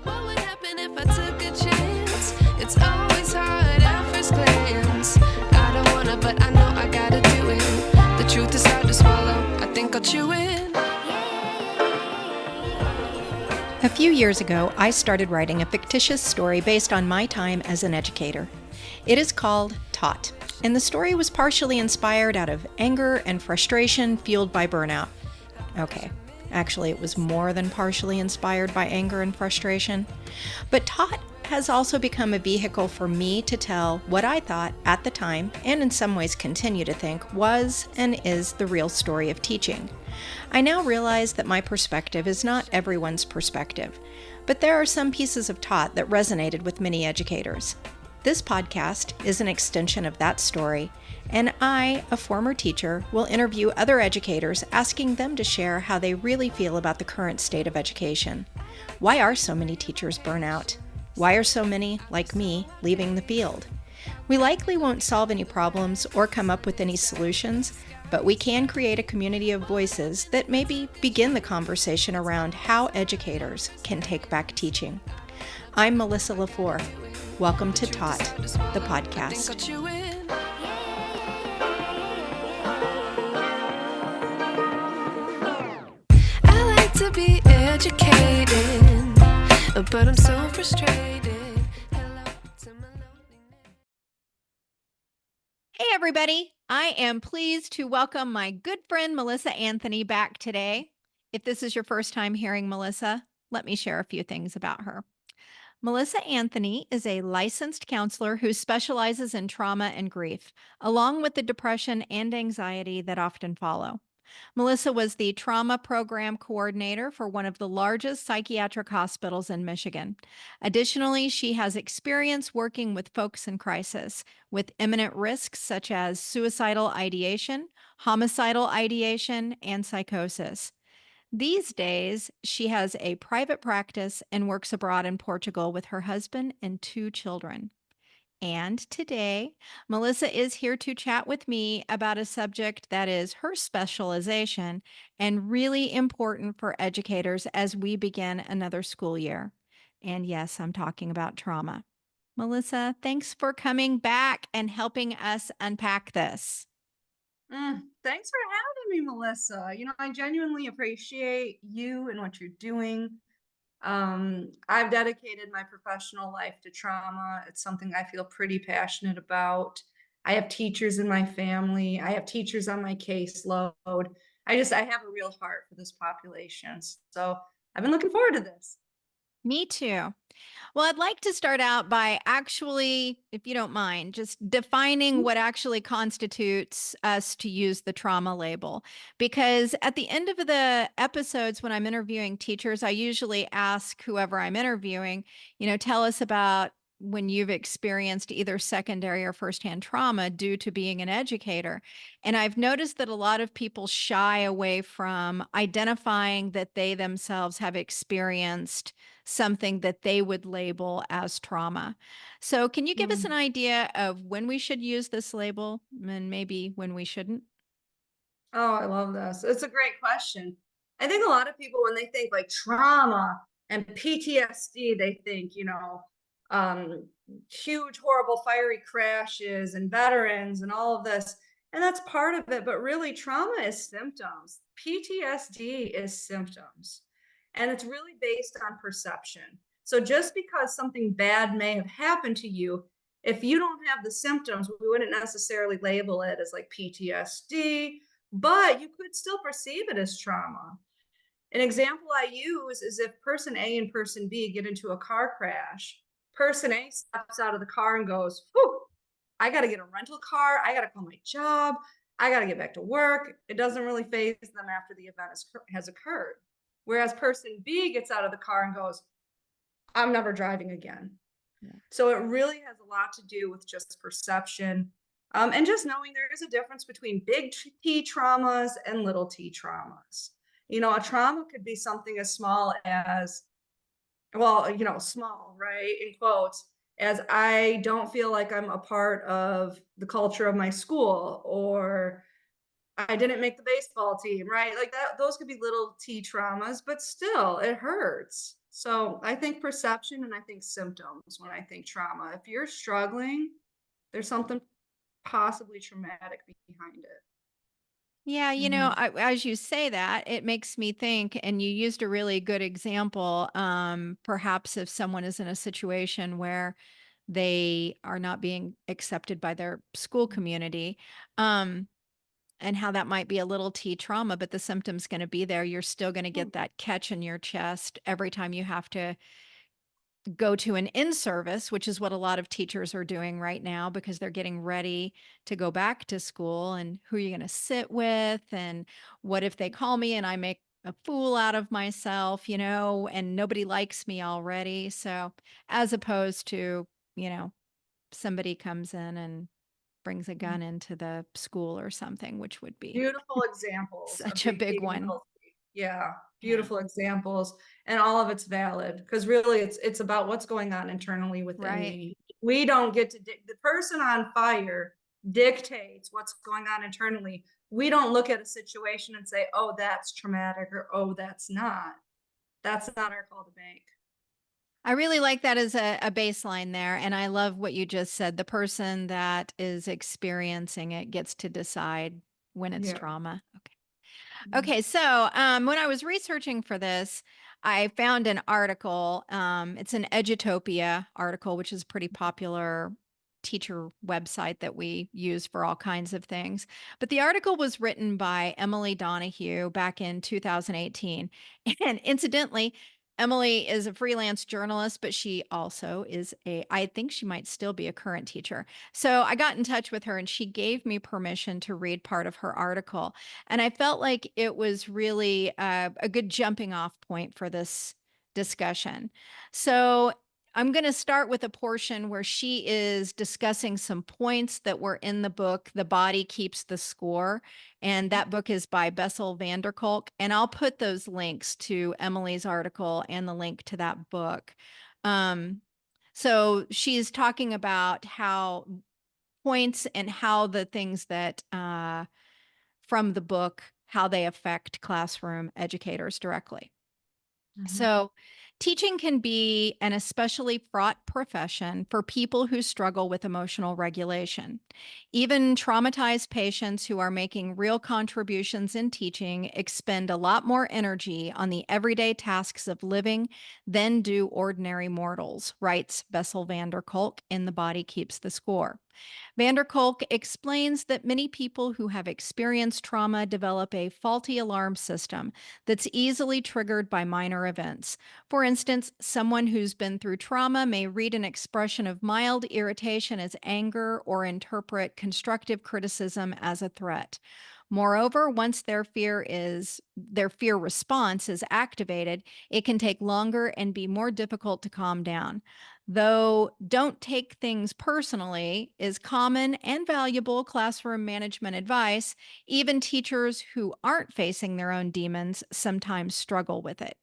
What would happen if I took a chance? It's always hard at first glance. I don't wanna, but I know I gotta do it. The truth is hard to swallow. I think I'll chew it. A few years ago, I started writing a fictitious story based on my time as an educator. It is called Taught, and the story was partially inspired out of anger and frustration fueled by burnout. Okay, actually, it was more than partially inspired by anger and frustration. But Taught has also become a vehicle for me to tell what I thought at the time, and in some ways continue to think, was and is the real story of teaching. I now realize that my perspective is not everyone's perspective, but there are some pieces of Taught that resonated with many educators. This podcast is an extension of that story, and I, a former teacher, will interview other educators asking them to share how they really feel about the current state of education. Why are so many teachers burn out? Why are so many, like me, leaving the field? We likely won't solve any problems or come up with any solutions, but we can create a community of voices that maybe begin the conversation around how educators can take back teaching. I'm Melissa LaFour. Welcome to Taught, the podcast. I like to be educated, but I'm so frustrated. Hello to my loneliness. Hey everybody, I am pleased to welcome my good friend Melissa Anthony back today. If this is your first time hearing Melissa, let me share a few things about her. Melissa Anthony is a licensed counselor who specializes in trauma and grief, along with the depression and anxiety that often follow. Melissa was the trauma program coordinator for one of the largest psychiatric hospitals in Michigan. Additionally, she has experience working with folks in crisis with imminent risks such as suicidal ideation, homicidal ideation, and psychosis. These days, she has a private practice and works abroad in Portugal with her husband and 2 children. And today, Melissa is here to chat with me about a subject that is her specialization and really important for educators as we begin another school year. And yes, I'm talking about trauma. Melissa, thanks for coming back and helping us unpack this. Thanks for having me, Melissa. I genuinely appreciate you and what you're doing. I've dedicated my professional life to trauma. It's something I feel pretty passionate about. I have teachers in my family. I have teachers on my caseload. I have a real heart for this population. So I've been looking forward to this. Me too. Well, I'd like to start out by actually, if you don't mind, just defining what actually constitutes us to use the trauma label. Because at the end of the episodes, when I'm interviewing teachers, I usually ask whoever I'm interviewing, tell us about when you've experienced either secondary or firsthand trauma due to being an educator. And I've noticed that a lot of people shy away from identifying that they themselves have experienced something that they would label as trauma. So, can you give us an Mm. idea of when we should use this label and maybe when we shouldn't? Oh, I love this. It's a great question. I think a lot of people, when they think like trauma and PTSD, they think, um, huge, horrible, fiery crashes and veterans and all of this. And that's part of it. But really, trauma is symptoms. PTSD is symptoms. And it's really based on perception. So just because something bad may have happened to you, if you don't have the symptoms, we wouldn't necessarily label it as like PTSD, but you could still perceive it as trauma. An example I use is if person A and person B get into a car crash, person A steps out of the car and goes, whew, I got to get a rental car. I got to call my job. I got to get back to work. It doesn't really phase them after the event has occurred. Whereas person B gets out of the car and goes, I'm never driving again. Yeah. So it really has a lot to do with just perception, and just knowing there is a difference between big T traumas and little t traumas. A trauma could be something as small as, well, small, right? In quotes, as I don't feel like I'm a part of the culture of my school, or I didn't make the baseball team, right? Like that, those could be little t traumas, but still, it hurts. So I think perception and I think symptoms when I think trauma. If you're struggling, there's something possibly traumatic behind it. Yeah, Mhm. as you say that, it makes me think, and you used a really good example. Perhaps if someone is in a situation where they are not being accepted by their school community, um, and how that might be a little T trauma, but the symptom's going to be there. You're still going to Hmm. get that catch in your chest every time you have to go to an in service, which is what a lot of teachers are doing right now because they're getting ready to go back to school. And who are you going to sit with? And what if they call me and I make a fool out of myself, and nobody likes me already? So, as opposed to, somebody comes in and brings a gun into the school or something, which would be Beautiful examples of such a big being one. healthy. Yeah, Yeah. beautiful examples, and all of it's valid because really it's about what's going on internally within Right. me. We don't get to the person on fire dictates what's going on internally. We don't look at a situation and say, "Oh, that's traumatic," or "Oh, that's not." That's not our call to make. I really like that as a baseline there. And I love what you just said. The person that is experiencing it gets to decide when it's Yeah. trauma. Okay. Mhm. Okay, so when I was researching for this, I found an article. It's an Edutopia article, which is a pretty popular teacher website that we use for all kinds of things. But the article was written by Emily Donahue back in 2018. And incidentally, Emily is a freelance journalist, but she also I think she might still be a current teacher. So I got in touch with her and she gave me permission to read part of her article. And I felt like it was really a good jumping off point for this discussion. So I'm going to start with a portion where she is discussing some points that were in the book, The Body Keeps the Score. And that book is by Bessel van der Kolk. And I'll put those links to Emily's article and the link to that book. Um, so she's talking about how points and how the things that from the book, how they affect classroom educators directly. Mhm. So, teaching can be an especially fraught profession for people who struggle with emotional regulation. Even traumatized patients who are making real contributions in teaching expend a lot more energy on the everyday tasks of living than do ordinary mortals, writes Bessel van der Kolk in The Body Keeps the Score. Van der Kolk explains that many people who have experienced trauma develop a faulty alarm system that's easily triggered by minor events. For instance, someone who's been through trauma may read an expression of mild irritation as anger or interpret constructive criticism as a threat. Moreover, once their fear response is activated, it can take longer and be more difficult to calm down. Though don't take things personally is common and valuable classroom management advice, even teachers who aren't facing their own demons sometimes struggle with it.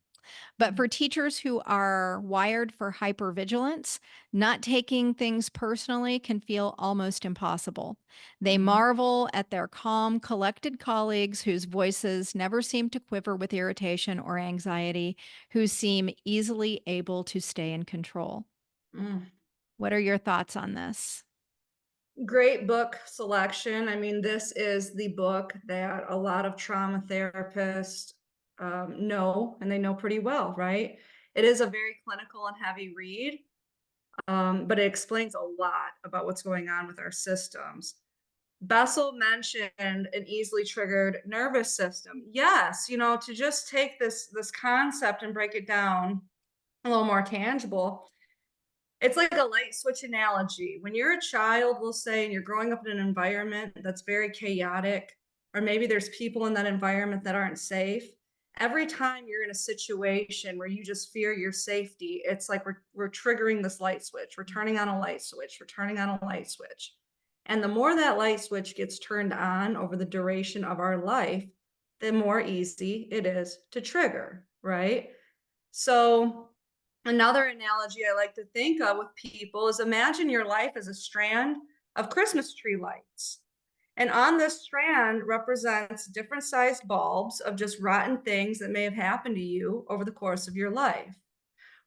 But for teachers who are wired for hypervigilance, not taking things personally can feel almost impossible. They Mhm. marvel at their calm, collected colleagues whose voices never seem to quiver with irritation or anxiety, who seem easily able to stay in control. Mm. What are your thoughts on this? Great book selection. I mean, this is the book that a lot of trauma therapists know, and they know pretty well, right? It is a very clinical and heavy read, but it explains a lot about what's going on with our systems. Bessel mentioned an easily triggered nervous system. Yes, to just take this concept and break it down a little more tangible, it's like a light switch analogy. When you're a child, we'll say, and you're growing up in an environment that's very chaotic, or maybe there's people in that environment that aren't safe. Every time you're in a situation where you just fear your safety, it's like we're triggering this light switch. We're turning on a light switch. We're turning on a light switch. And the more that light switch gets turned on over the duration of our life, the more easy it is to trigger, right? So another analogy I like to think of with people is imagine your life as a strand of Christmas tree lights. And on this strand represents different sized bulbs of just rotten things that may have happened to you over the course of your life.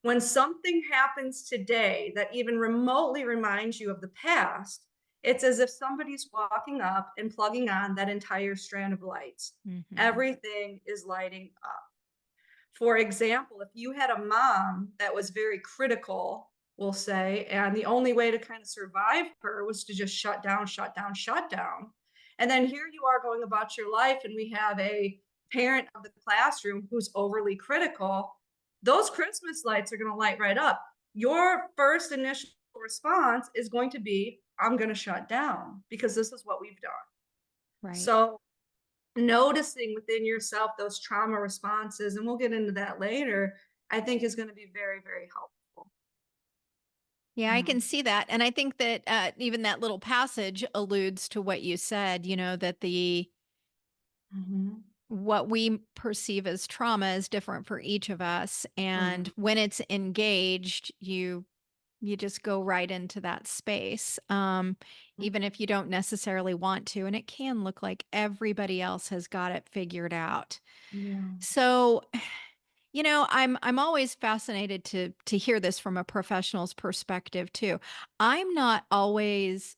When something happens today that even remotely reminds you of the past, it's as if somebody's walking up and plugging on that entire strand of lights. Mhm. Everything is lighting up. For example, if you had a mom that was very critical, we'll say, and the only way to kind of survive her was to just shut down, shut down, shut down. And then here you are going about your life, and we have a parent of the classroom who's overly critical. Those Christmas lights are going to light right up. Your first initial response is going to be, I'm going to shut down because this is what we've done. Right. So noticing within yourself those trauma responses, and we'll get into that later, I think is going to be very, very helpful. Yeah, I Yeah. can see that. And I think that even that little passage alludes to what you said, that Mhm. what we perceive as trauma is different for each of us. And Mhm. when it's engaged, you just go right into that space, even if you don't necessarily want to. And it can look like everybody else has got it figured out. Yeah. So, I'm always fascinated to hear this from a professional's perspective too. I'm not always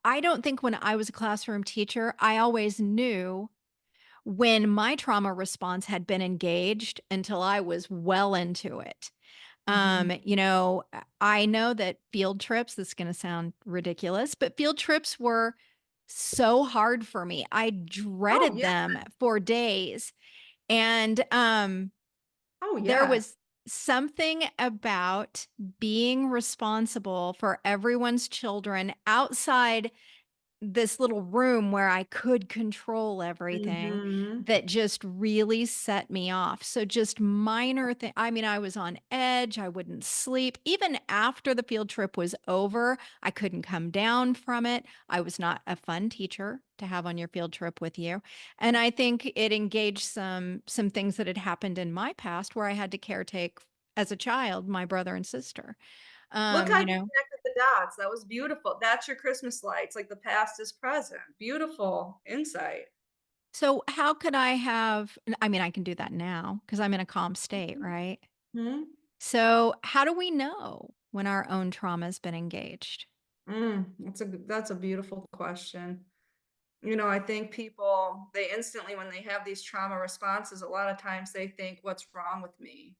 I don't think when I was a classroom teacher, I always knew when my trauma response had been engaged until I was well into it. Mhm. I know that field trips, this is going to sound ridiculous, but field trips were so hard for me. I Oh, dreaded yeah. them for days. And Oh, there yeah. was something about being responsible for everyone's children outside this little room where I could control everything Mhm. that just really set me off. So just minor I mean, I was on edge, I wouldn't sleep. Even after the field trip was over, I couldn't come down from it. I was not a fun teacher to have on your field trip with you. And I think it engaged some things that had happened in my past where I had to caretake as a child, my brother and sister. Look Um, how you you know, connected the dots. That was beautiful. That's your Christmas lights, like the past is present. Beautiful insight. So how could I have I mean, I can do that now because 'cause I'm in a calm state, right? Mhm. So how do we know when our own trauma's been engaged? That's a beautiful question. I think people, they instantly, when they have these trauma responses, a lot of times they think, what's wrong with me?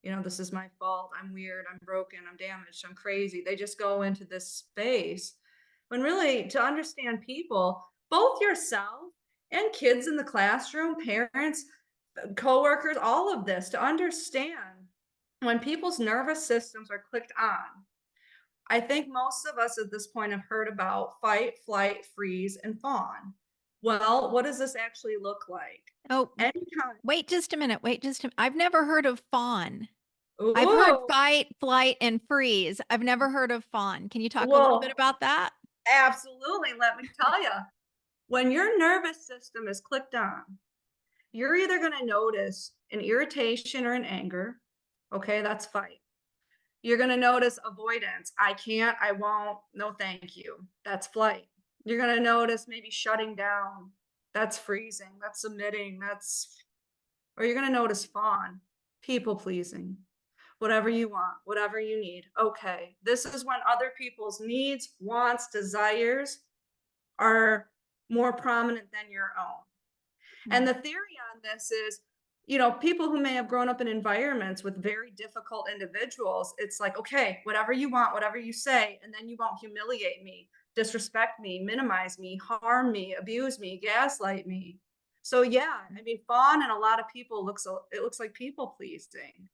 This is my fault. I'm weird. I'm broken. I'm damaged. I'm crazy. They just go into this space. When really, to understand people, both yourself and kids in the classroom, parents, coworkers, all of this, to understand when people's nervous systems are clicked on. I think most of us at this point have heard about fight, flight, freeze, and fawn. Well, what does this actually look like? Oh, Anytime. wait just a minute, wait just a I've never heard of fawn. I've heard Ooh, fight, flight, and freeze. I've never heard of fawn. Can you talk a little bit well, about that? absolutely. Let me tell you, when your nervous system is clicked on, you're either going to notice an irritation or an anger. Okay, that's fight. You're going to notice avoidance. I can't, I won't, no thank you. That's flight. You're going to notice maybe shutting down. That's freezing. That's submitting. Or you're going to notice fawn, people pleasing, whatever you want, whatever you need. Okay. This is when other people's needs, wants, desires are more prominent than your own. And Right. the theory on this is, people who may have grown up in environments with very difficult individuals, it's like, okay, whatever you want, whatever you say, and then you won't humiliate me, disrespect me, minimize me, harm me, abuse me, gaslight me. So yeah, I mean, fawn and a lot of people it looks like people pleasing.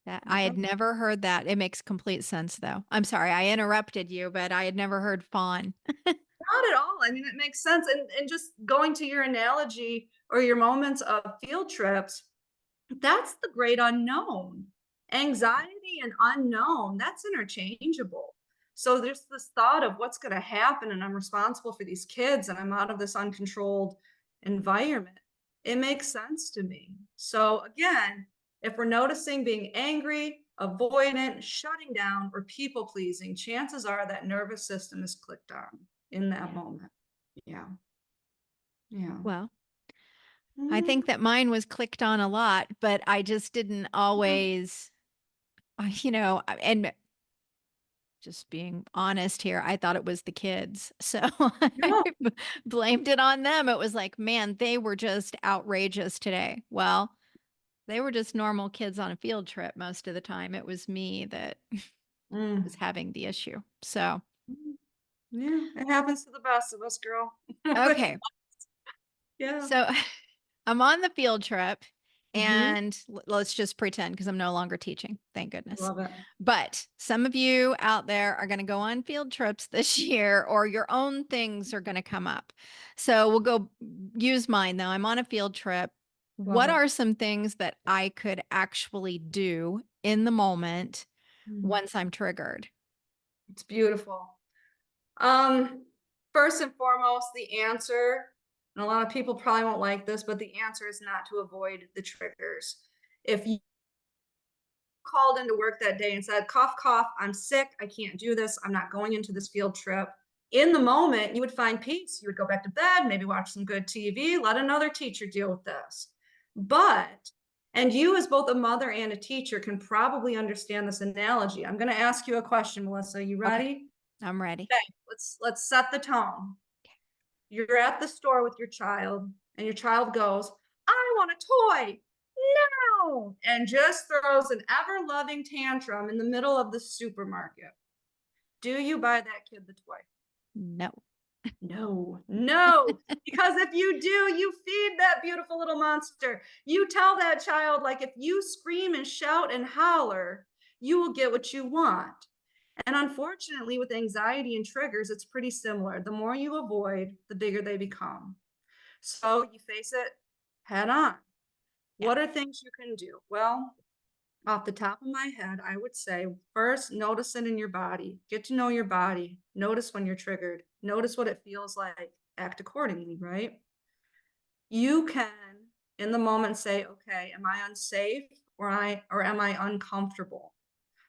That I Okay. had never heard that. It makes complete sense though. I'm sorry, I interrupted you, but I had never heard fawn. Not at all. I mean, it makes sense. And just going to your analogy or your moments of field trips, that's the great unknown. Anxiety and unknown, that's interchangeable. So there's this thought of what's going to happen, and I'm responsible for these kids, and I'm out of this uncontrolled environment. It makes sense to me. So again, if we're noticing being angry, avoidant, shutting down, or people pleasing, chances are that nervous system is clicked on in that Yeah. moment. Yeah. Yeah. Well, I think Mhm. that mine was clicked on a lot, but I just didn't Yeah. always. and just being honest here, I thought it was the kids. So Yeah. blamed it on them. It was like, man, they were just outrageous today. Well, they were just normal kids on a field trip most of the time. It was me that was Mm. having the issue. So, Yeah, it happens to the best of us, girl. okay. Yeah. So I'm on the field trip Hmm. and let's just pretend because I'm no longer teaching. Thank goodness. Love it. But some of you out there are going to go on field trips this year or your own things are going to come up. So we'll go use mine though. I'm on a field trip. Love What it. are some things that I could actually do in the moment Mm. once I'm triggered? It's beautiful. Um, First and foremost, the answer, and a lot of people probably won't like this, but the answer is not to avoid the triggers. If you called into work that day and said, cough, cough, I'm sick, I can't do this, I'm not going into this field trip, in the moment, you would find peace. You would go back to bed, maybe watch some good TV, let another teacher deal with this. But, and you as both a mother and a teacher can probably understand this analogy. I'm going to ask you a question, Melissa. You Okay, ready? I'm ready. Okay, let's set the tone. You're at the store with your child, and your child goes, I want a toy. No. And just throws an ever loving tantrum in the middle of the supermarket. Do you buy that kid the toy? No. No, no. Because if you do, you feed that beautiful little monster. You tell that child, like, if you scream and shout and holler, you will get what you want. And unfortunately, with anxiety and triggers, it's pretty similar. The more you avoid, the bigger they become. So you face it head on. Yeah. What are things you can do? Well, off the top of my head, I would say first, notice it in your body. Get to know your body. Notice when you're triggered. Notice what it feels like. Act accordingly, right? You can, in the moment, say, okay, am I unsafe or am I uncomfortable?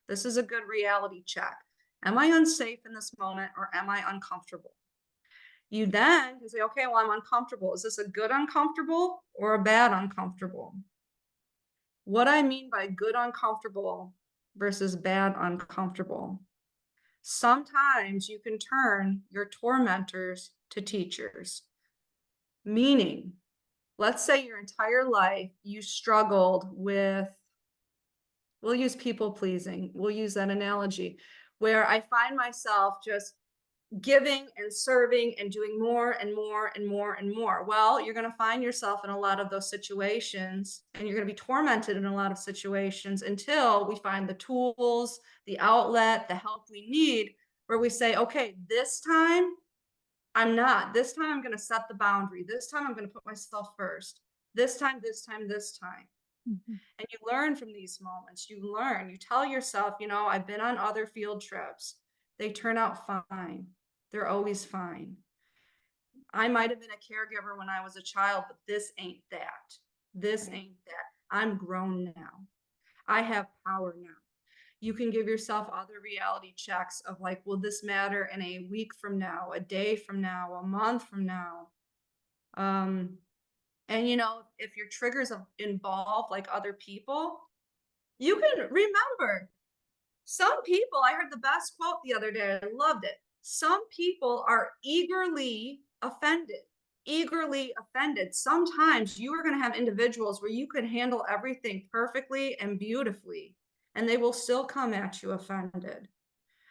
This is a good reality check. Am I unsafe in this moment or am I uncomfortable? You then can say, okay, well, I'm uncomfortable. Is this a good uncomfortable or a bad uncomfortable? What I mean by good uncomfortable versus bad uncomfortable. Sometimes you can turn your tormentors to teachers, meaning, let's say your entire life you struggled with, we'll use people pleasing, we'll use that analogy, where I find myself just giving and serving and doing more and more and more and more. Well, you're going to find yourself in a lot of those situations and you're going to be tormented in a lot of situations until we find the tools, the outlet, the help we need, where we say, okay, this time I'm not. This time I'm going to set the boundary. This time I'm going to put myself first. This time, this time, this time. Mhm. And you learn from these moments. You learn. You tell yourself, I've been on other field trips. They turn out fine. They're always fine. I might have been a caregiver when I was a child, but this ain't that. This Right. ain't that. I'm grown now. I have power now. You can give yourself other reality checks of like, will this matter in a week from now, a day from now, a month from now? Um, and if your triggers involve like other people, you can remember some people. I heard the best quote the other day. I loved it. Some people are eagerly offended. Eagerly offended. Sometimes you are going to have individuals where you can handle everything perfectly and beautifully, and they will still come at you offended.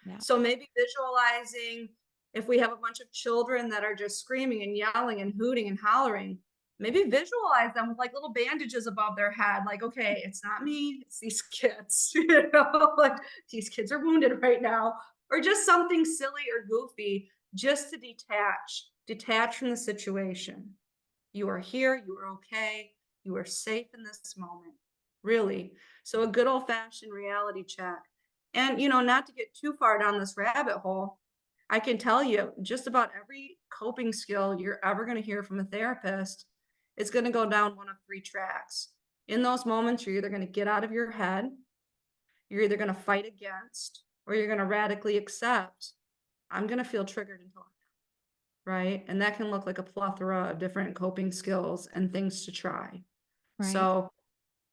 Yeah. So maybe visualizing, if we have a bunch of children that are just screaming and yelling and hooting and hollering, maybe visualize them with like little bandages above their head. Like, okay, it's not me, it's these kids, like these kids are wounded right now, or just something silly or goofy, just to detach from the situation. You are here, you are okay, you are safe in this moment, really. So a good old fashioned reality check. And, not to get too far down this rabbit hole, I can tell you just about every coping skill you're ever going to hear from a therapist is going to go down one of three tracks. In those moments, you're either going to get out of your head, you're either going to fight against, or you're going to radically accept, I'm going to feel triggered until right? And that can look like a plethora of different coping skills and things to try. Right. So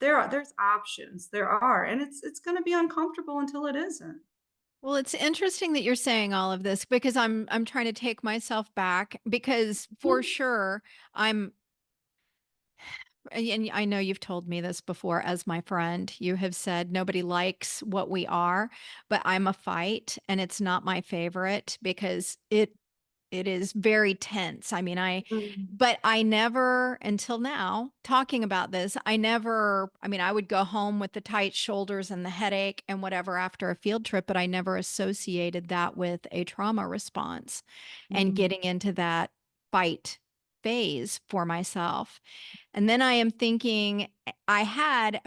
there's options, there are, and it's gonna be uncomfortable until it isn't. Well, it's interesting that you're saying all of this because I'm trying to take myself back because for Mhm, sure I'm and I know you've told me this before as my friend. You have said nobody likes what we are, but I'm a fight and it's not my favorite because it is very tense. I mean, mm, but I never until now talking about this, I mean, I would go home with the tight shoulders and the headache and whatever after a field trip, but I never associated that with a trauma response and mm, getting into that fight phase for myself. And then I am thinking I had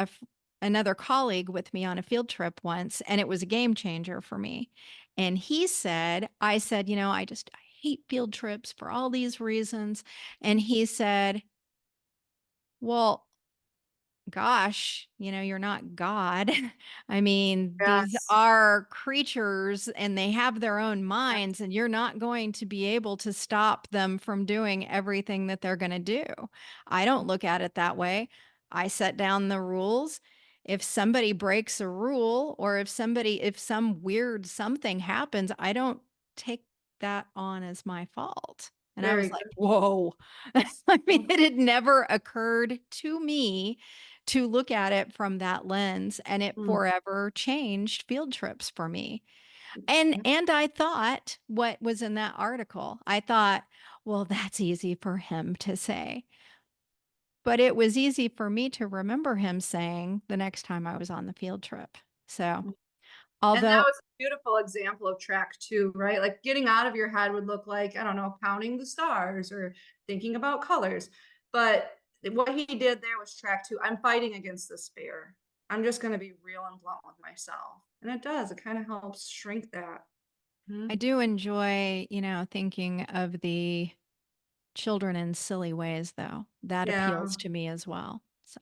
another colleague with me on a field trip once, and it was a game changer for me. And I said, I hate field trips for all these reasons. And he said, well, gosh, you're not God. I mean, these yes, are creatures and they have their own yes, minds, and you're not going to be able to stop them from doing everything that they're going to do. I don't look at it that way. I set down the rules. If somebody breaks a rule or if some weird something happens, I don't take that on as my fault. And I very was like, good. whoa. I mean, Mm, it had never occurred to me to look at it from that lens, and it mm, forever changed field trips for me. yeah, And I thought what was in that article. I thought, well, that's easy for him to say. But it was easy for me to remember him saying the next time I was on the field trip. So, mm. And that although was a beautiful example of track 2, right? Like, getting out of your head would look like, I don't know, counting the stars or thinking about colors, but what he did there was track 2. I'm fighting against this fear. I'm just gonna be real and blunt with myself, and it does, it kinda helps shrink that. I Mhm. do enjoy, thinking of the children in silly ways, though. That Yeah. appeals to me as well. So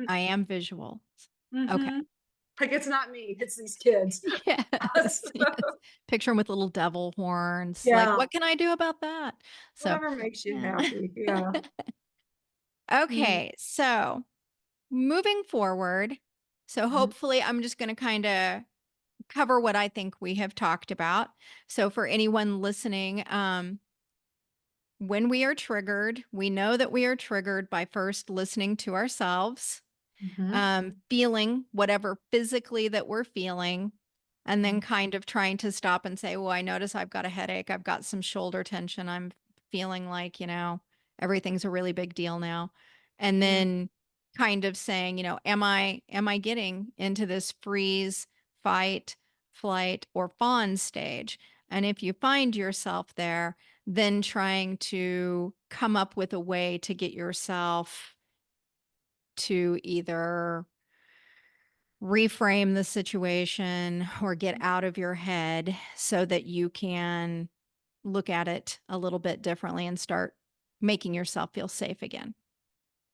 I am visual. Okay. Mhm. Like, it's not me, it's these kids. Yes, yes. Picture him with little devil horns, like, Yeah, "What can I do about that?" So, whatever makes you yeah. happy, yeah. Mm, Okay, so moving forward, so mhm, hopefully I'm just gonna kinda cover what I think we have talked about. So for anyone listening, when we are triggered, we know that we are triggered by first listening to ourselves, mhm, feeling whatever physically that we're feeling, and then mhm, kind of trying to stop and say, well, I notice I've got a headache. I've got some shoulder tension. I'm feeling like, everything's a really big deal now. And mhm. then kind of saying, am I getting into this freeze, fight, flight, or fawn stage? And if you find yourself there, then trying to come up with a way to get yourself to either reframe the situation or get out of your head so that you can look at it a little bit differently and start making yourself feel safe again.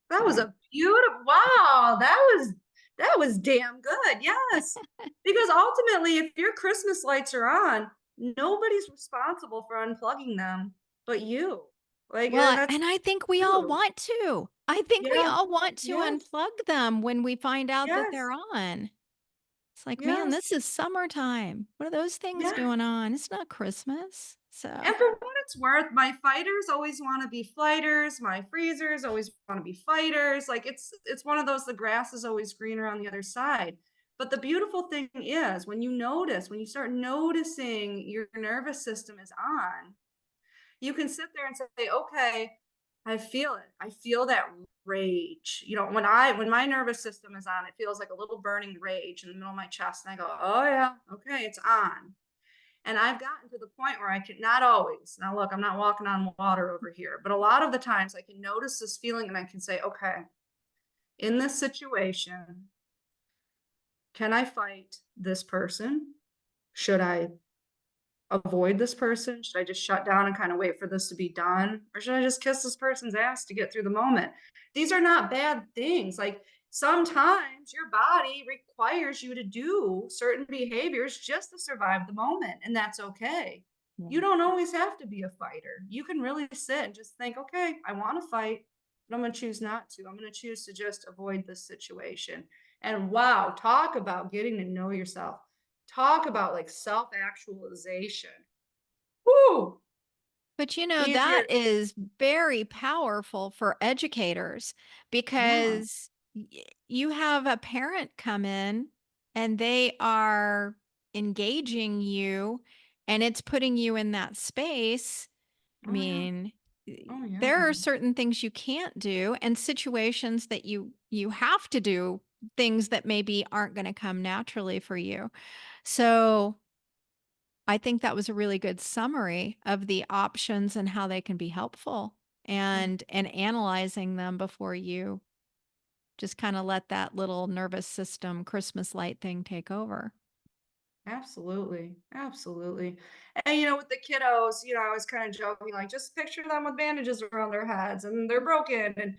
That was So, a beautiful wow, that was damn good, yes. Because ultimately, if your Christmas lights are on, nobody's responsible for unplugging them but you. Like, well, that's and I think we all true. want to. I think we Yeah. all want to Yes. unplug them when we find out that Yes. they're on. It's like, man, Yes. this is summertime. What are those things Yeah. going on? It's not Christmas. So, And for what it's worth, my fighters always wanna be flighters, my freezers always wanna be fighters, like, it's one of those, the grass is always greener on the other side. But the beautiful thing is, when you start noticing your nervous system is on, you can sit there and say, "Okay, I feel it. I feel that rage." When my nervous system is on, it feels like a little burning rage in the middle of my chest, and I go, "Oh, yeah, okay, it's on." And I've gotten to the point where I can, not always. Now, look, I'm not walking on water over here, but a lot of the times I can notice this feeling and I can say, okay, in this situation, can I fight this person? Should I avoid this person? Should I just shut down and kind of wait for this to be done? Or should I just kiss this person's ass to get through the moment? These are not bad things. Like, sometimes your body requires you to do certain behaviors just to survive the moment, and that's okay. yeah. You don't always have to be a fighter. You can really sit and just think, okay, I want to fight. but I'm going to choose not to. I'm going to choose to just avoid this situation. And wow, talk about getting to know yourself. Talk about like self-actualization. Whoo! But Easier. that is very powerful for educators Yeah. because you have a parent come in and they are engaging you and it's putting you in that space. I Oh yeah. mean, Oh yeah. there are certain things you can't do and situations that you have to do things that maybe aren't going to come naturally for you. So, I think that was a really good summary of the options and how they can be helpful Mm, and analyzing them before you just kind of let that little nervous system Christmas light thing take over. absolutely. Absolutely. And with the kiddos, I was kind of joking, like just picture them with bandages around their heads and they're broken. And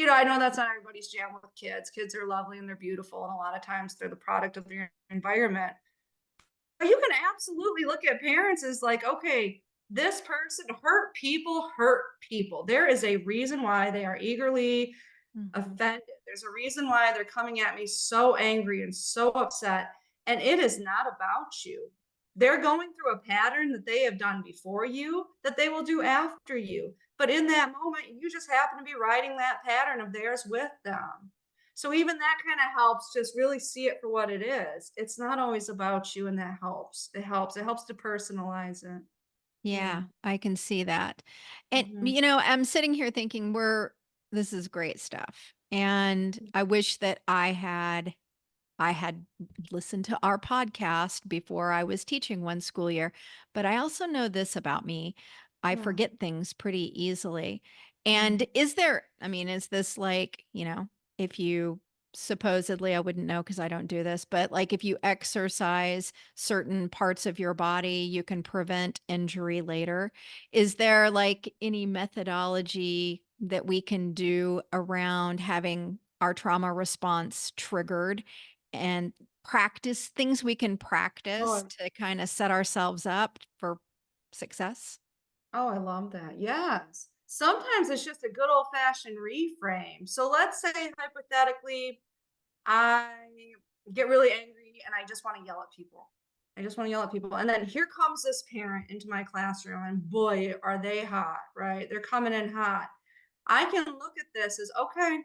I know that's not everybody's jam with kids. Kids are lovely and they're beautiful. And a lot of times they're the product of their environment. You can absolutely look at parents as like, okay, this person hurt people, hurt people. There is a reason why they are eagerly Mhm. offended. There's a reason why they're coming at me so angry and so upset. And it is not about you. They're going through a pattern that they have done before you that they will do after you. But in that moment, you just happen to be riding that pattern of theirs with them. So even that kind of helps just really see it for what it is. It's not always about you, and that helps. It helps. It helps to personalize it. Yeah. Yeah, I can see that. And Hmm. I'm sitting here thinking this is great stuff. And I wish that I had listened to our podcast before I was teaching one school year, but I also know this about me. I Yeah. forget things pretty easily. Mm. And is this like, if you supposedly, I wouldn't know because I don't do this, but like if you exercise certain parts of your body, you can prevent injury later. Is there like any methodology that we can do around having our trauma response triggered and practice things we can practice Oh, to kind of set ourselves up for success? Oh, I love that. Yes. Sometimes it's just a good old fashioned reframe. So let's say hypothetically, I get really angry and I just want to yell at people. I just want to yell at people. And then here comes this parent into my classroom, and boy, are they hot, right? They're coming in hot. I can look at this as okay,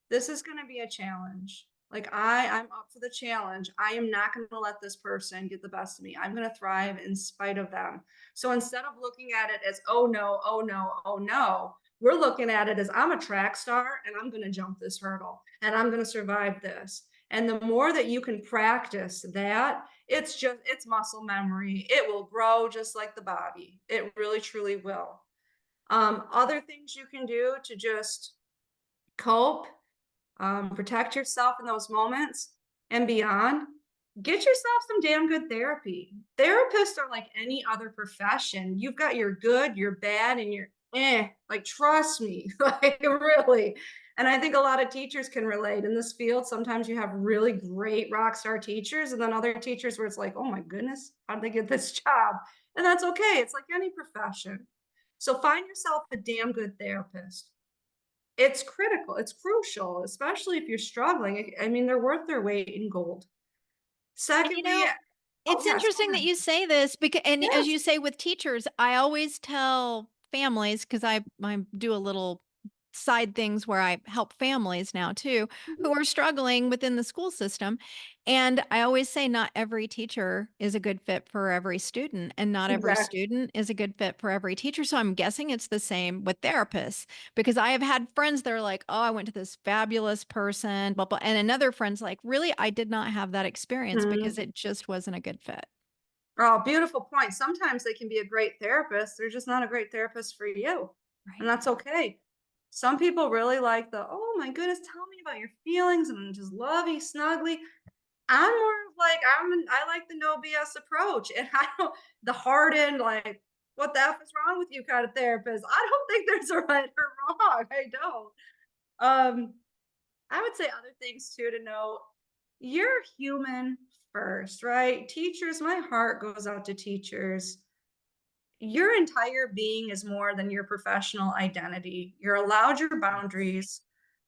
this is going to be a challenge. Like I'm up for the challenge. I am not going to let this person get the best of me. I'm going to thrive in spite of them. So instead of looking at it as oh no, oh no, oh no, we're looking at it as I'm a track star and I'm going to jump this hurdle and I'm going to survive this. And the more that you can practice that, it's muscle memory. It will grow just like the body. It really truly will. Other things you can do to just cope, protect yourself in those moments and beyond. Get yourself some damn good therapy. Therapists are like any other profession. You've got your good, your bad, and your like trust me, like really. And I think a lot of teachers can relate in this field. Sometimes you have really great rock star teachers, and then other teachers where it's like, oh my goodness, how did they get this job? And that's okay. It's like any profession. So find yourself a damn good therapist. It's critical. It's crucial, especially if you're struggling. I mean, they're worth their weight in gold. And Secondly, oh it's yes, go interesting that ahead. you say this because, and as Yes. you say with teachers, I always tell families because I do a little side things where I help families now too who Mhm. are struggling within the school system. And I always say not every teacher is a good fit for every student, and not every Exactly. student is a good fit for every teacher. So I'm guessing it's the same with therapists because I have had friends that are like, oh, I went to this fabulous person, blah, blah. And another friend's like, really, I did not have that experience because Mhm. it just wasn't a good fit. Oh, beautiful point. Sometimes they can be a great therapist. They're just not a great therapist for you. And Right. that's okay. Some people really like the, oh my goodness, tell me about your feelings and just lovey, snuggly. I'm more of like I like the no BS approach, and I don't the hardened like what the f is wrong with you kind of therapist. I don't think there's a right or wrong. I don't. Um, I would say other things too to know. You're human first, right? Teachers, my heart goes out to teachers. your entire being is more than your professional identity. You're allowed your boundaries.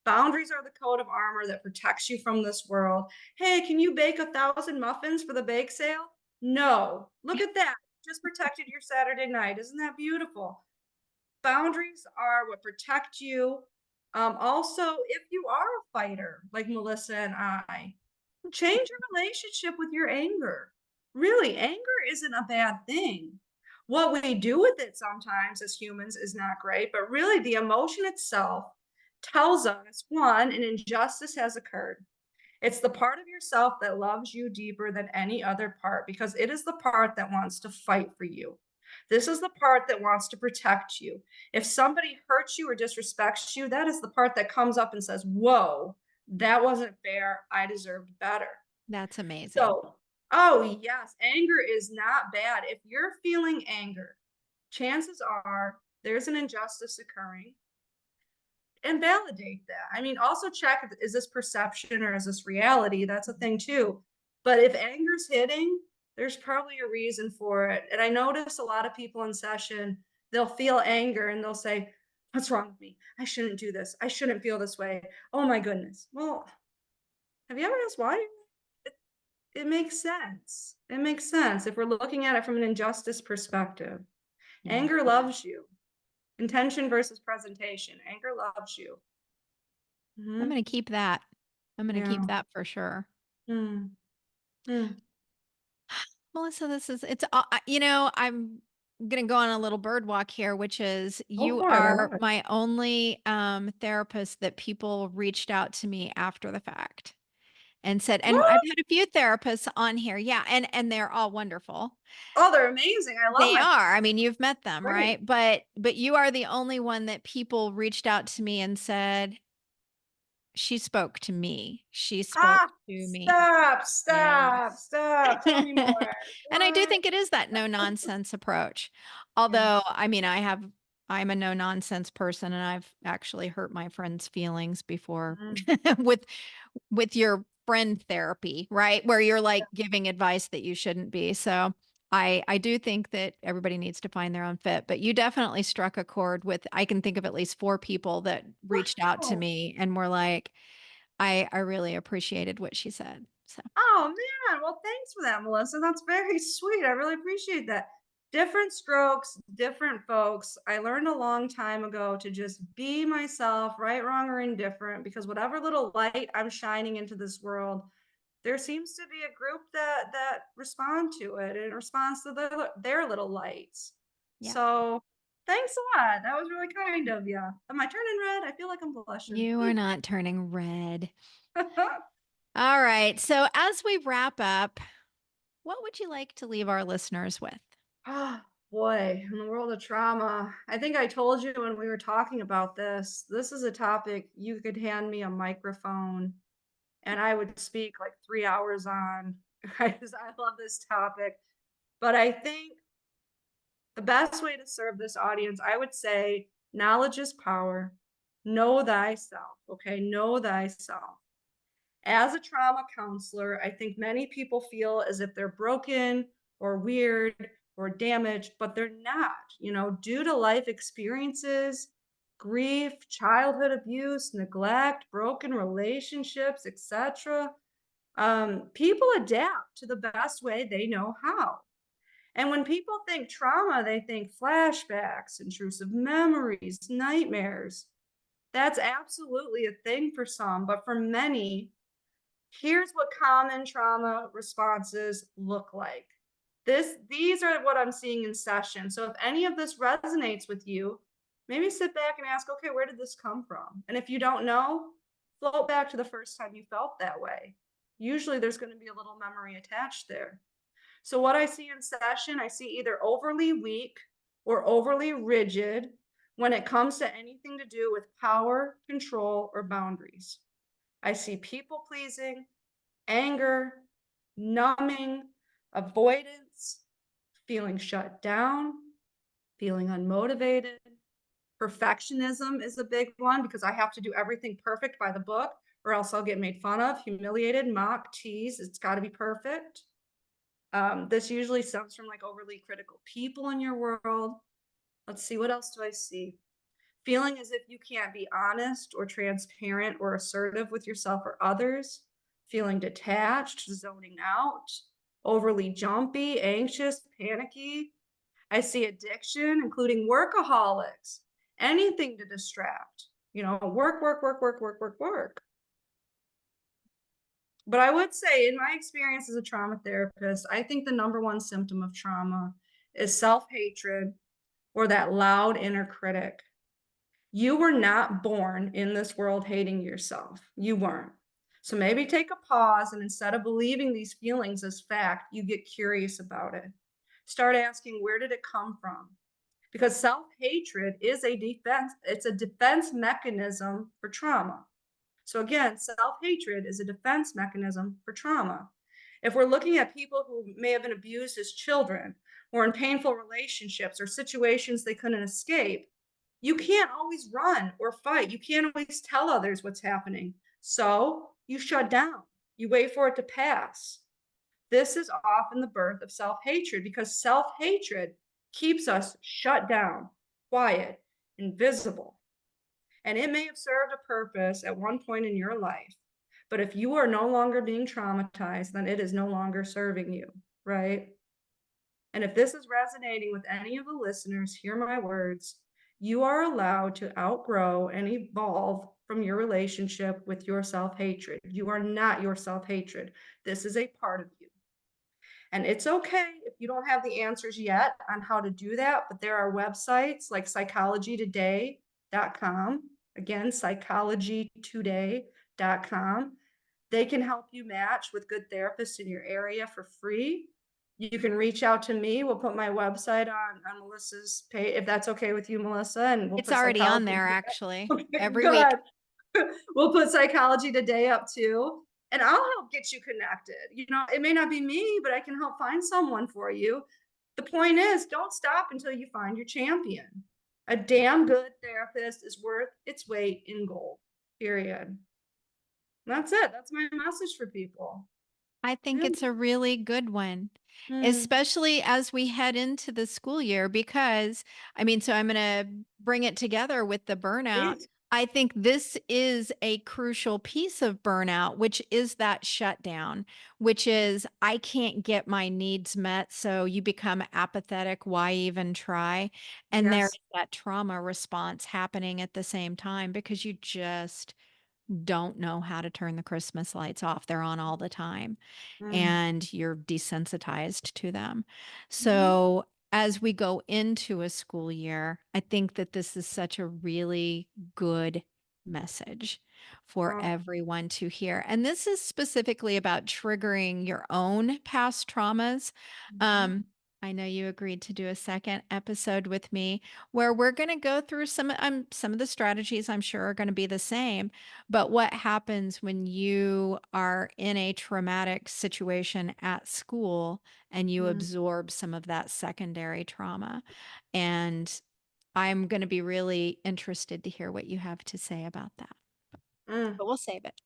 Boundaries are the coat of armor that protects you from this world. Hey, can you bake 1,000 muffins for the bake sale? No. Look at that. Just protected your Saturday night. Isn't that beautiful? Boundaries are what protect you. Also, if you are a fighter like Melissa and I, change your relationship with your anger. Really, anger isn't a bad thing. What we do with it sometimes as humans is not great, but really the emotion itself tells us one, an injustice has occurred. It's the part of yourself that loves you deeper than any other part because it is the part that wants to fight for you. This is the part that wants to protect you. If somebody hurts you or disrespects you, that is the part that comes up and says, whoa, that wasn't fair. I deserved better. That's amazing. So, oh, yes, anger is not bad. If you're feeling anger, chances are there's an injustice occurring and validate that. I mean, also check, is this perception or is this reality? That's a thing too. But if anger's hitting, there's probably a reason for it. And I notice a lot of people in session, they'll feel anger and they'll say, what's wrong with me? I shouldn't do this. I shouldn't feel this way. Oh my goodness. Well, have you ever asked why? It makes sense. It makes sense if we're looking at it from an injustice perspective. Yeah. Anger loves you. Intention versus presentation. Anger loves you. I'm Mhm. going to keep that. I'm going to keep Yeah. that for sure. Mm. Mm. Melissa, I'm going to go on a little bird walk here, which is Go you for it. I are love it. my only therapist that people reached out to me after the fact and said, and I've What? had a few therapists on here. Yeah. And they're all wonderful. Oh, they're amazing. I love They my are. I mean, you've met them, great. right? But you are the only one that people reached out to me and said, she spoke to me. She spoke Ah, to me. stop, Yeah. stop, stop. Tell me more. And I do What? think it is that no nonsense approach. Yeah. Although, I mean, I'm a no nonsense person and I've actually hurt my friends' feelings before Mm. with your friend therapy, right? Where you're like giving advice that you shouldn't be. So I do think that everybody needs to find their own fit, but you definitely struck a chord with, I can think of at least 4 people that reached out to Wow. me and were like, I really appreciated what she said. So Oh man, well, thanks for that, Melissa. That's very sweet. I really appreciate that. Different strokes, different folks. I learned a long time ago to just be myself, right, wrong, or indifferent, because whatever little light I'm shining into this world, there seems to be a group that respond to it and responds to their little lights. yeah, So thanks a lot. That was really kind of you. Am I turning red? I feel like I'm blushing. you are not turning red. All right. So as we wrap up, what would you like to leave our listeners with? Ah, boy, in the world of trauma, I think I told you when we were talking about this, this is a topic you could hand me a microphone and I would speak like 3 hours on, right? Because I love this topic. But I think the best way to serve this audience, I would say knowledge is power. Know thyself, okay? Know thyself. As a trauma counselor, I think many people feel as if they're broken or weird or damaged, but they're not, due to life experiences, grief, childhood abuse, neglect, broken relationships, etc. People adapt to the best way they know how. And when people think trauma, they think flashbacks, intrusive memories, nightmares. That's absolutely a thing for some, but for many, here's what common trauma responses look like. These are what I'm seeing in session. So if any of this resonates with you, maybe sit back and ask, okay, where did this come from? And if you don't know, float back to the first time you felt that way. Usually there's going to be a little memory attached there. So what I see in session, I see either overly weak or overly rigid when it comes to anything to do with power, control, or boundaries. I see people pleasing, anger, numbing, avoidance, feeling shut down, feeling unmotivated. Perfectionism is a big one because I have to do everything perfect by the book or else I'll get made fun of, humiliated, mocked, teased. It's got to be perfect. This usually stems from like overly critical people in your world. Let's see, what else do I see? Feeling as if you can't be honest or transparent or assertive with yourself or others, feeling detached, zoning out, overly jumpy, anxious, panicky. I see addiction, including workaholics, anything to distract, work, work, work, work, work, work, work. But I would say, in my experience as a trauma therapist, I think the number one symptom of trauma is self hatred or that loud inner critic. You were not born in this world hating yourself. You weren't. So maybe take a pause and instead of believing these feelings as fact, you get curious about it. Start asking, where did it come from? Because self-hatred is a defense, it's a defense mechanism for trauma. So again, self-hatred is a defense mechanism for trauma. If we're looking at people who may have been abused as children or in painful relationships or situations they couldn't escape, you can't always run or fight. You can't always tell others what's happening. So you shut down. You wait for it to pass. This is often the birth of self-hatred because self-hatred keeps us shut down, quiet, invisible. And it may have served a purpose at one point in your life. But if you are no longer being traumatized, then it is no longer serving you, right? And if this is resonating with any of the listeners, hear my words. You are allowed to outgrow and evolve from your relationship with your self-hatred. You are not your self-hatred. This is a part of you. And it's okay if you don't have the answers yet on how to do that, but there are websites like psychologytoday.com. Again, psychologytoday.com. They can help you match with good therapists in your area for free. You can reach out to me. We'll put my website on Melissa's page, if that's okay with you, Melissa, and we'll It's put already on psychology. there, actually, Okay, every week. good. We'll put Psychology Today up too. And I'll help get you connected. It may not be me, but I can help find someone for you. The point is, don't stop until you find your champion. A damn good therapist is worth its weight in gold, period. That's it. That's my message for people. I think Yeah. it's a really good one, Mm, especially as we head into the school year, because so I'm going to bring it together with the burnout. please. I think this is a crucial piece of burnout, which is that shutdown, which is I can't get my needs met. So you become apathetic. Why even try? And there's Yes. that trauma response happening at the same time because you just don't know how to turn the Christmas lights off. They're on all the time Mm, and you're desensitized to them. mhm. So, as we go into a school year, I think that this is such a really good message for Oh, everyone to hear. And this is specifically about triggering your own past traumas. mhm. Um, I know you agreed to do a second episode with me where we're going to go through some of the strategies I'm sure are going to be the same, but what happens when you are in a traumatic situation at school and you Mm, absorb some of that secondary trauma? And I'm going to be really interested to hear what you have to say about that, mm. but we'll save it.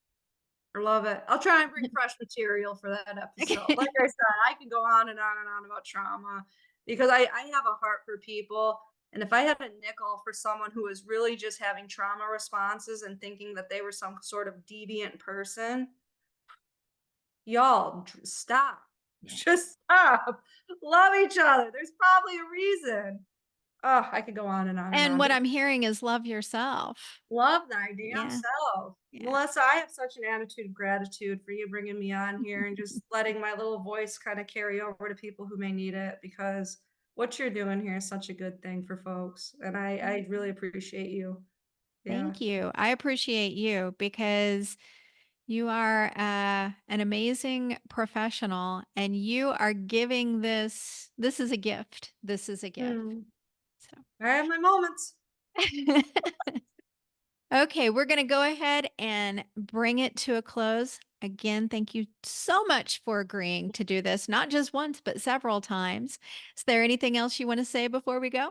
I love it. I'll try and bring fresh material for that episode. Like I said, I can go on and on and on about trauma because I have a heart for people. And if I had a nickel for someone who was really just having trauma responses and thinking that they were some sort of deviant person, y'all stop. Yeah. Just stop. Love each other. There's probably a reason. Oh, I could go on and on and And on. what But I'm hearing is love yourself. love thy damn Yeah. self. Yeah. Melissa, I have such an attitude of gratitude for you bringing me on here and just letting my little voice kind of carry over to people who may need it because what you're doing here is such a good thing for folks. And I really appreciate you. Yeah. Thank you. I appreciate you because you are an amazing professional and you are giving this. This is a gift. This is a gift. Hmm. So, I have my moments. okay, we're going to go ahead and bring it to a close. Again, thank you so much for agreeing to do this, not just once, but several times. Is there anything else you want to say before we go?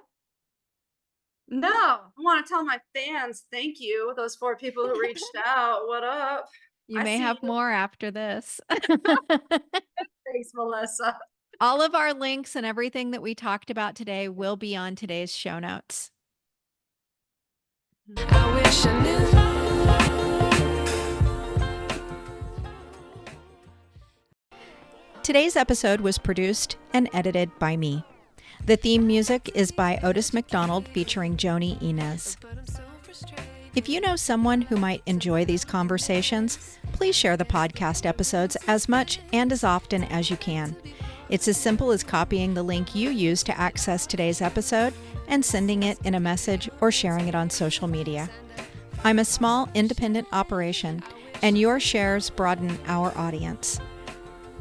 No, I want to tell my fans thank you. Those 4 people who reached out. What up? You I may see have you. more after this. Thanks, Melissa. All of our links and everything that we talked about today will be on today's show notes. I wish I knew. Today's episode was produced and edited by me. The theme music is by Otis McDonald featuring Joni Inez. If you know someone who might enjoy these conversations, please share the podcast episodes as much and as often as you can. It's as simple as copying the link you use to access today's episode and sending it in a message or sharing it on social media. I'm a small, independent operation, and your shares broaden our audience.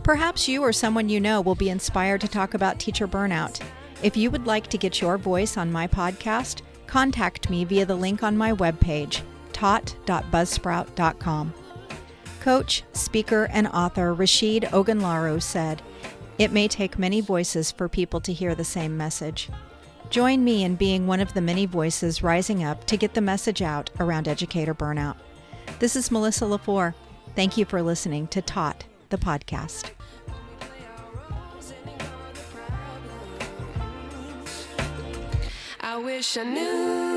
Perhaps you or someone you know will be inspired to talk about teacher burnout. If you would like to get your voice on my podcast, contact me via the link on my webpage, taught.buzzsprout.com. Coach, speaker, and author Rashid Ogunlaru said, "It may take many voices for people to hear the same message." Join me in being one of the many voices rising up to get the message out around educator burnout. This is Melissa LaFleur. Thank you for listening to Taught, the podcast. I wish I knew.